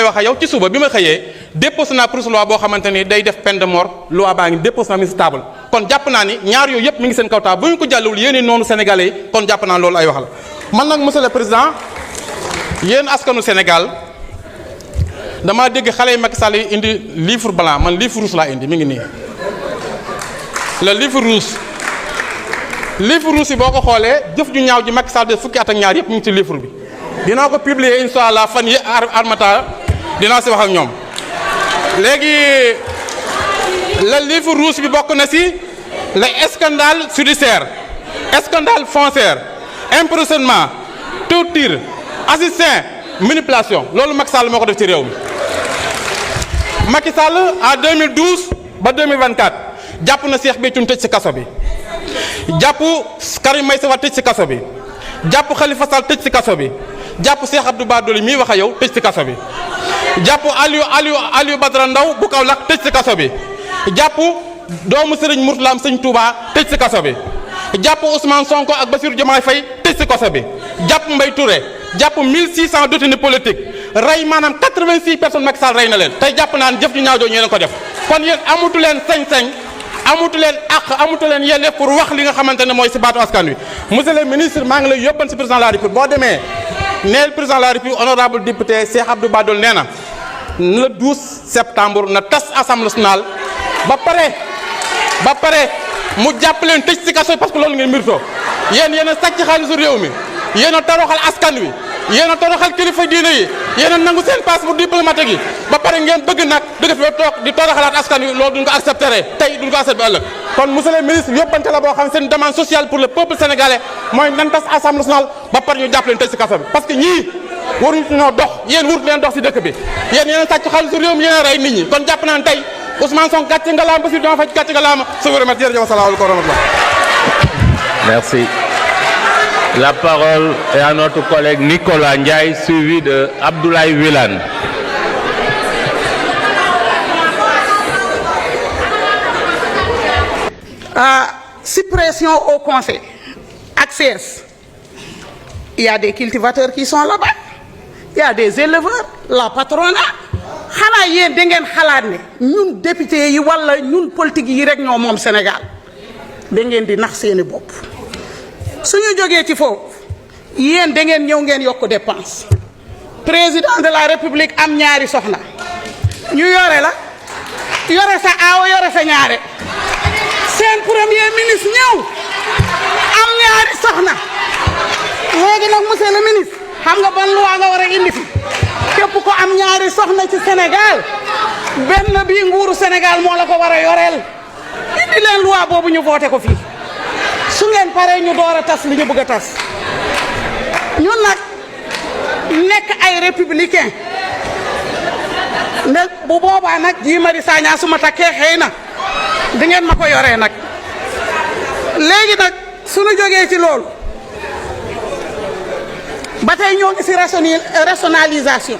may wax ak yow ci suba bi ma xëyee déposé naa projet de loi boo xamante ni day def peine de mort loi baa ngi déposé naa mi si table kon jàpp naa ni ñaar yooyu yëpp mi ngi seen kaw taal bu ñu ko jàllewul yéen noonu sénégalais yi kon jàpp naa loolu ay wax la. man nag monsieur le président yéen askanu Sénégal damaa dégg xale yi Macky Sall yi indi livre blanc man livre rouge laa indi mi ngi nii le livre rouge yi boo ko xoolee jëf ju ñaaw ji Macky Sall de fukki at ak ñaar yëpp mu ngi ci livre bi dinaa ko publier incha allah fan yi armata dinaa si wax ak ñoom léegi le livre rouge bi bokk na si les scandales judiciaires scandale foncier emprisonnement torture assassinat manipulation loolu Macky Sall moo ko def ci réew mi Macky Sall en 2012 ba 2024 jàpp na Cheikh Béthio tëj ci kaso bi jàpp Karim Meïssa Wade tëj ci kaso bi jàpp Khalifa Sall tëj ci kaso bi jàpp Cheikh Abdou Bara Dolly mii wax a yow tëj ci kaso bi jàpp Aliou Badara Ndaw bu Kaolack tëj ci kaso bi jàpp doomu Serigne Mourtala Sëñ Touba tëj ci kaso bi jàpp Ousmane Sonko ak Bassirou Diomaye Faye tëj ci kaso bi jàpp Mbaye Touré jàpp 1600 détenus politiques rey maanaam 86 personnes Macky Sall rey na leen tey jàpp naa ne jëf ju ñaaw jooju ñeen ko def kon yéen amatu leen sañ-sañ amatu leen àq amatu leen yelleef pour wax li nga xamante ne mooy si baatu askan wi monsieur le ministre maa ngi lay yóbban si président de la république boo demee neel président de la république honorable député Cheikh Abdou Bara Dolly nee na le 12 septembre na tas assemblée nationale ba pare mu jàpp leen tëj si kaso parce que loolu ngeen mbirtoo yéen a sàcc xaalisu réew mi yéen a toroxal askan wi yéen a toroxal kilifa diine yi yéen a nangu seen passeport diplomatique yi ba pare ngeen bëgg nag dëgg fi toog di toroxalaat askan wi loolu duñ ko accepté tey duñ ko accepté ëllëg kon monsieur le ministre yóbbante la boo xam seen demande sociale pour le peuple sénégalais mooy nan tas assemblée nationale ba pare ñu jàpp leen tëj si kaso bi parce que ñii waruñu ñoo dox yéen wurut leen dox si dëkk bi yéen a sàcc xaalisu réew mi yéen a rey nit ñi kon jàpp naa ne tey Ousmane Sonko gàcce nga laam Bassirou Diomaye Faye gàcce nga laam je vous remercie jërëjëf asalaamaaleykum wa rahmatullah. Merci. La parole est à notre collègue Nicolas Ndiaye, suivi de Abdoulaye Wilane. Suppression au conseil. Accès. Il y a des cultivateurs qui sont là-bas. Il y a des éleveurs, la patronat. xanaa yéen da ngeen xalaat ne ñun député yi walla ñun politique yi rek ñoo moom Sénégal da ngeen di nax seeni bopp suñu jógee ci foofu yéen da ngeen ñëw ngeen yokk dépense président de la république am ñaari soxna ñu yore la yore sa aawo yore sa ñaare seen premier ministre ñëw am ñaari soxna léegi nag monsieur le ministre xam nga ban loi nga war a indi fi képp ko am ñaari soxna ci Sénégal benn bii nguuru Sénégal moo la ko war a yoreel indi leen loi boobu ñu voté ko fii su ngeen paree ñu door a tas li ñu bëgg a tas ñun nag nekk ay républicain ne bu boobaa nag Guy Marius Sagna su ma takkee xëy na di ngeen ma ko yoree nag léegi nag suñu jógee ci loolu ba tey ñoo ngi si rationalisation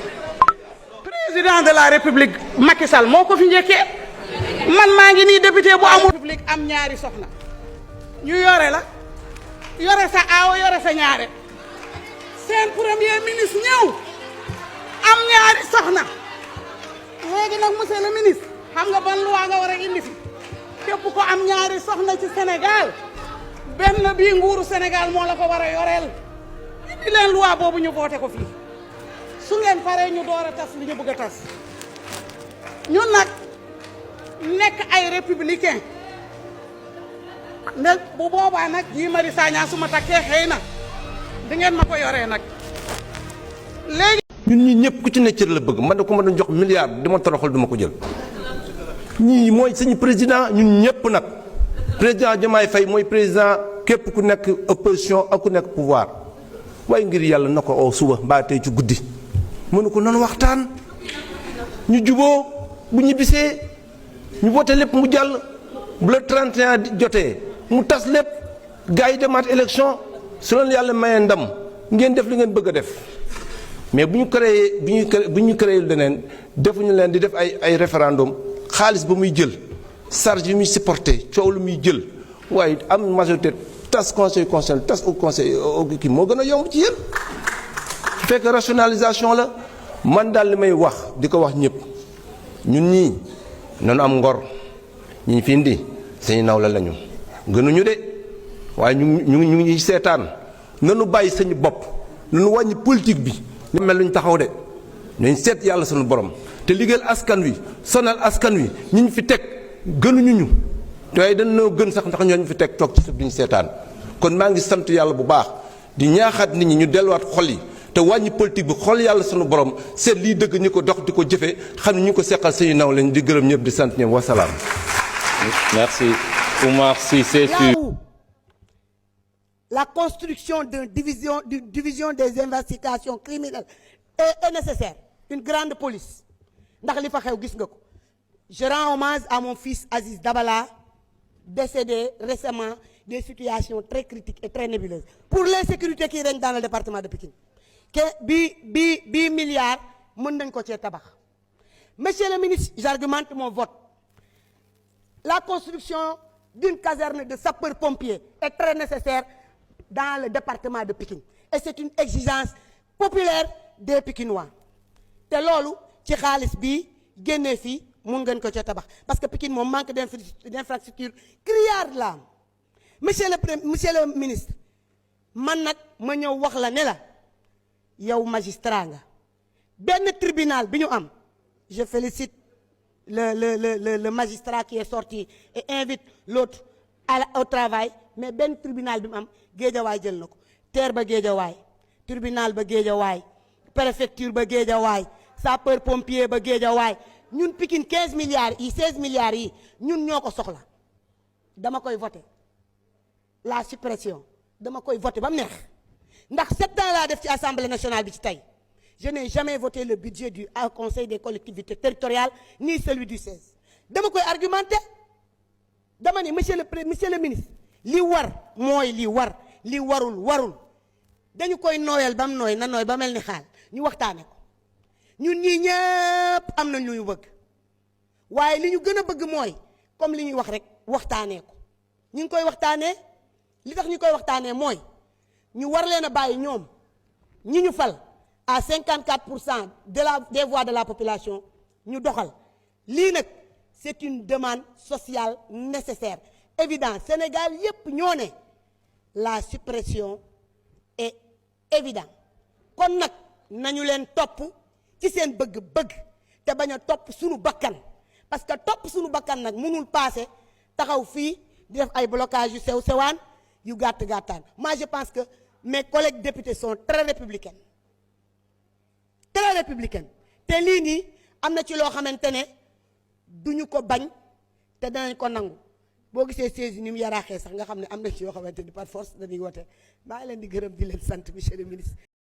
président de la république Macky Sall moo ko fi njëkkee man maa ngi nii député bu amul république am ñaari soxna ñu yore la yore sa aawo yore sa ñaare seen premier ministre ñëw am ñaari soxna léegi nag monsieur le ministre xam nga ban loi nga war a indi fi képp ko am ñaari soxna ci Sénégal benn bii nguuru Sénégal moo la ko war a yoreel indi leen loi boobu ñu voté ko fii su ngeen paree ñu door a tas li ñu bëgg a tas ñun nag nekk ay républicain ne bu boobaa nag Guy Marius Sagna su ma takkee xëy na di ngeen ma ko yoree nag léegi. ñun ñii ñëpp ku ci ne cër la bëgg man de ku ma doon jox milliard di ma toroxal du ma ko jël ñii mooy suñu président ñun ñëpp nag président Diomaye Faye mooy président képp ku nekk opposition ak ku nekk pouvoir waaye ngir yàlla na ko oo suba mbaa tey ci guddi mënu ko noonu waxtaan ñu juboo bu ñibbisee ñu voté lépp mu jàll bu le 31 jotee mu tas lépp gars yi demaat élection su leen yàlla mayee ndam ngeen def li ngeen bëgg a def mais bu ñu créé leneen defuñu leen di def ay référendum xaalis ba muy jël charge yi muy supporté coow lu muy jël waaye am majorité tas conseil tas au conseil kii moo gën a yomb ci yéen fekk rationalisation la man daal li may wax di ko wax ñëpp ñun ñii nanu am ngor ñi fi indi sañu naw la lañu gënuñu de waaye ñu ngi seetaan nanu bàyyi sañu bopp nanu wàññi politique bi ni mel luñ taxaw de nañ seet yàlla sunu borom te liggéeyal askan wi sonal askan wi ñi ñu fi teg gënuñu ñu waaye dañoo gën sax ndax ñoo ñu fi teg toog ci suuf di ñu seetaan kon maa ngi sant yàlla bu baax di ñaaxaat nit ñi ñu delluwaat xol yi te wàññi politique bi xol yàlla sunu borom seet lii dëgg ñi ko dox di ko jëfe xam ne ñu ko seqal suñu naw lañ di gërëm ñëpp di sant ñëpp wasalaam. Merci. Oumar Cissé. Là où la construction d'une division des investigations criminelles est nécessaire, une grande police. ndax li fa xew gis nga ko. Je rends hommage à mon fils Aziz Dabala, décédé récemment, des situations très critiques et très nébuleuses. Pour l'insécurité qui règne dans le département de Pikine. bi milliard mën nañ ko cee tabax. Monsieur le ministre, j'argumente mon vote. La construction d'une caserne de sapeurs-pompiers est très nécessaire dans le département de Pikine. Et c'est une exigence populaire des Pikinois. te loolu ci xaalis bi génnee fii mun ngeen ko ca tabax parce que Pikine moom manque d'infrastructure criard la am monsieur le ministre man nag ma ñëw wax la ne la yow magistrat nga benn tribunal bi ñu am je félicite le magistrat qui est sorti et invite l'autre au travail mais benn tribunal bi mu am Géejawaay jël na ko terre ba Géejawaay tribunal ba Géejawaay préfecture ba Géejawaay sapeur pompier ba Géejawaay ñun Pikine 15 milliards yi 16 milliards yi ñun ñoo ko soxla dama koy voter la suppression dama koy voter ba mu neex ndax 7 ans laa def ci assemblée nationale bi ci tey je n'ai jamais voté le budget du conseil des collectivités territoriales ni celui du 16 dama koy argumenter dama ne monsieur le ministre li war mooy li war li warul dañu koy nooyal ba mu nooy na nooy ba mel ni xaal ñu waxtaane ko ñun ñii ñëpp am nañ lu ñu bëgg waaye li ñu gën a bëgg mooy comme li ñuy wax rek waxtaanee ko ñu ngi koy waxtaanee li tax ñu koy waxtaanee mooy ñu war leen a bàyyi ñoom ñi ñu fal à 54% des voix de la population ñu doxal lii nag c'est une demande sociale nécessaire évident Sénégal yépp ñoo ne la suppression est évident kon nag nañu leen topp ci seen bëgg-bëgg te bañ a topp suñu bakkan parce que topp suñu bakkan nag mënul passé taxaw fii di def ay blocage yu sew sewaan yu gàttaan moi je pense que mes collègues députés sont très républicains te lii nii am na ci loo xamante ne duñu ko bañ te danañ ko nangu boo gisee siège ni mu yaraaxee sax nga xam ne am na ci yoo xamante ni par force dañuy wote maa ngi leen di gërëm di leen sant monsieur le ministre